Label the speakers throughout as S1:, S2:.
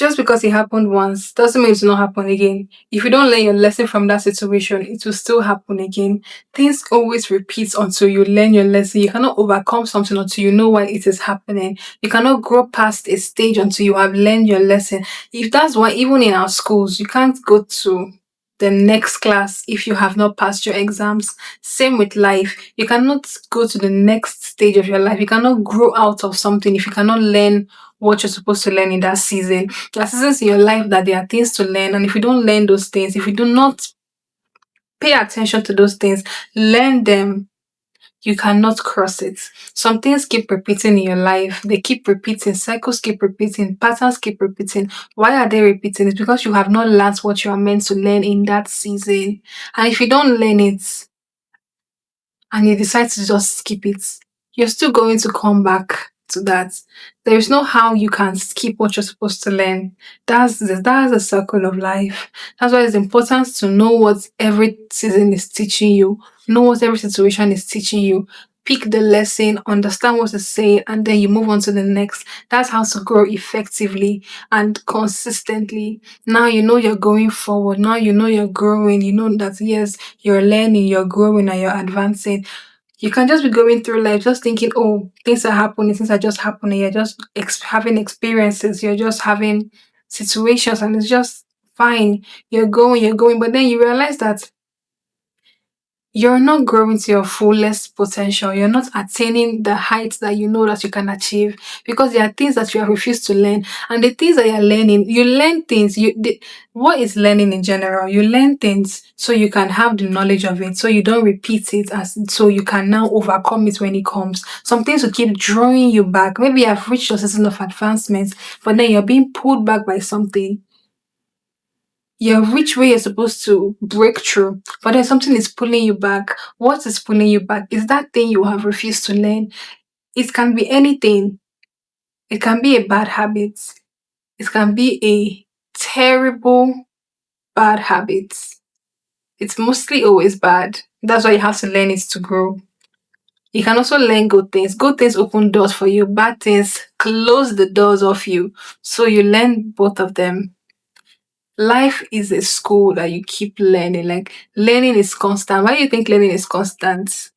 S1: Just because it happened once doesn't mean it's not happen again. If you don't learn your lesson from that situation, it will still happen again. Things always repeat until you learn your lesson. You cannot overcome something until you know why it is happening. You cannot grow past a stage until you have learned your lesson. If that's why even in our schools, you can't go to the next class if you have not passed your exams. Same with life. You cannot go to the next stage of your life. You cannot grow out of something if you cannot learn what you're supposed to learn in that season. There are seasons in your life that there are things to learn, and if you don't learn those things, if you do not pay attention to those things, learn them, you cannot cross it. Some things keep repeating in your life. They keep repeating. Cycles keep repeating. Patterns keep repeating. Why are they repeating? It's because you have not learned what you are meant to learn in that season. And if you don't learn it and you decide to just skip it, you're still going to come back to that. There is no how you can skip what you're supposed to learn. That's the circle of life. That's why it's important to know what every season is teaching you, know what every situation is teaching you. Pick the lesson, understand what it's saying, and then you move on to the next. That's how to grow effectively and consistently. Now you know you're going forward. Now you know you're growing. You know that yes, you're learning, you're growing, and you're advancing. You can just be going through life just thinking, oh, things are happening, things are just happening. You're just having experiences, you're just having situations, and it's just fine. You're going, but then you realize that you're not growing to your fullest potential. You're not attaining the heights that you know that you can achieve because there are things that you have refused to learn. And the things that you're learning, you learn things. What is learning in general? You learn things so you can have the knowledge of it, so you don't repeat it, as so you can now overcome it when it comes. Some things will keep drawing you back. Maybe you have reached your season of advancement, but then you're being pulled back by something. You're which way you're supposed to break through, but then something is pulling you back. What is pulling you back is that thing you have refused to learn. It can be anything. It can be a bad habit. It can be a terrible bad habit. It's mostly always bad. That's why you have to learn it to grow. You can also learn good things. Good things open doors for you. Bad things close the doors off you. So you learn both of them. Life is a school that you keep learning. Like learning is constant. Why do you think learning is constant?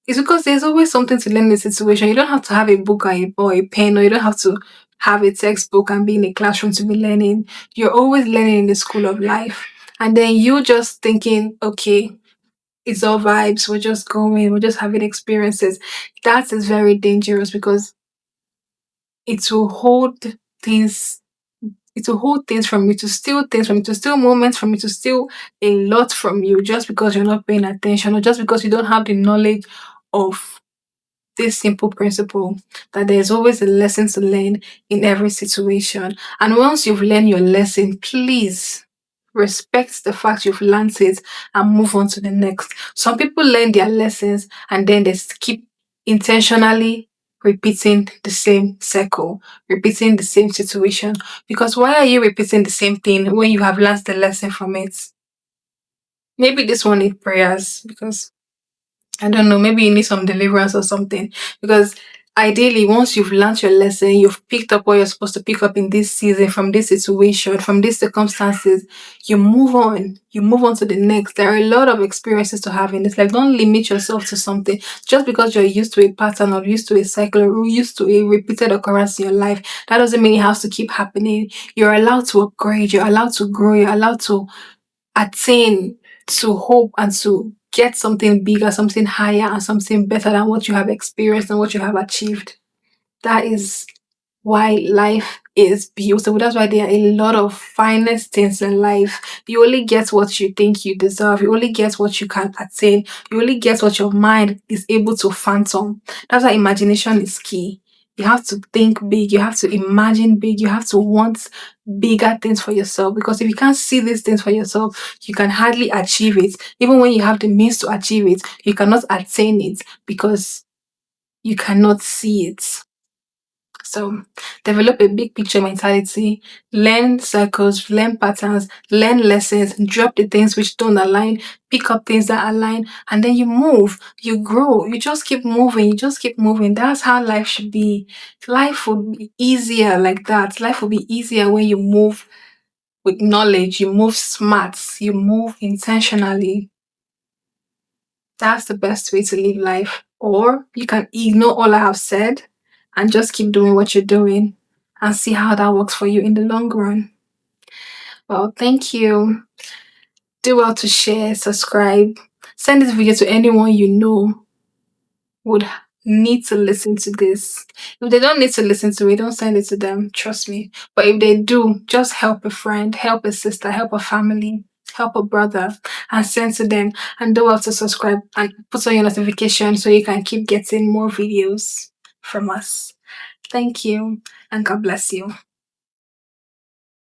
S1: It's because there's always something to learn in a situation. You don't have to have a book or a pen, or you don't have to have a textbook and be in a classroom to be learning. You're always learning in the school of life. And then you just thinking, okay, it's all vibes. We're just going, we're just having experiences. That is very dangerous because it will hold things it will hold things from you, to steal things from you, to steal moments from you, to steal a lot from you just because you're not paying attention or just because you don't have the knowledge of this simple principle that there's always a lesson to learn in every situation. And once you've learned your lesson, please respect the fact you've learned it and move on to the next. Some people learn their lessons and then they keep intentionally repeating the same circle, repeating the same situation. Because why are you repeating the same thing when you have learned the lesson from it? Maybe this one needs prayers because I don't know, maybe you need some deliverance or something. Because ideally, once you've learned your lesson, you've picked up what you're supposed to pick up in this season, from this situation, from these circumstances, you move on. You move on to the next. There are a lot of experiences to have in this life. Don't limit yourself to something just because you're used to a pattern or used to a cycle or used to a repeated occurrence in your life. That doesn't mean it has to keep happening. You're allowed to upgrade, you're allowed to grow, you're allowed to attain, to hope, and to get something bigger, something higher, and something better than what you have experienced and what you have achieved. That is why life is beautiful. That's why there are a lot of finest things in life. You only get what you think you deserve. You only get what you can attain. You only get what your mind is able to phantom. That's why imagination is key. You have to think big. You have to imagine big. You have to want bigger things for yourself. Because if you can't see these things for yourself, you can hardly achieve it. Even when you have the means to achieve it, you cannot attain it because you cannot see it. So develop a big picture mentality, learn circles, learn patterns, learn lessons, drop the things which don't align, pick up things that align, and then you move, you grow, you just keep moving, you just keep moving. That's how life should be. Life would be easier like that. Life will be easier when you move with knowledge, you move smart, you move intentionally. That's the best way to live life. Or you can ignore all I have said and just keep doing what you're doing and see how that works for you in the long run. Well, thank you. Do well to share, subscribe, send this video to anyone you know would need to listen to this. If they don't need to listen to it, don't send it to them. Trust me. But if they do, just help a friend, help a sister, help a family, help a brother, and send to them. And do well to subscribe and put on your notification so you can keep getting more videos from us. Thank you, and God bless you.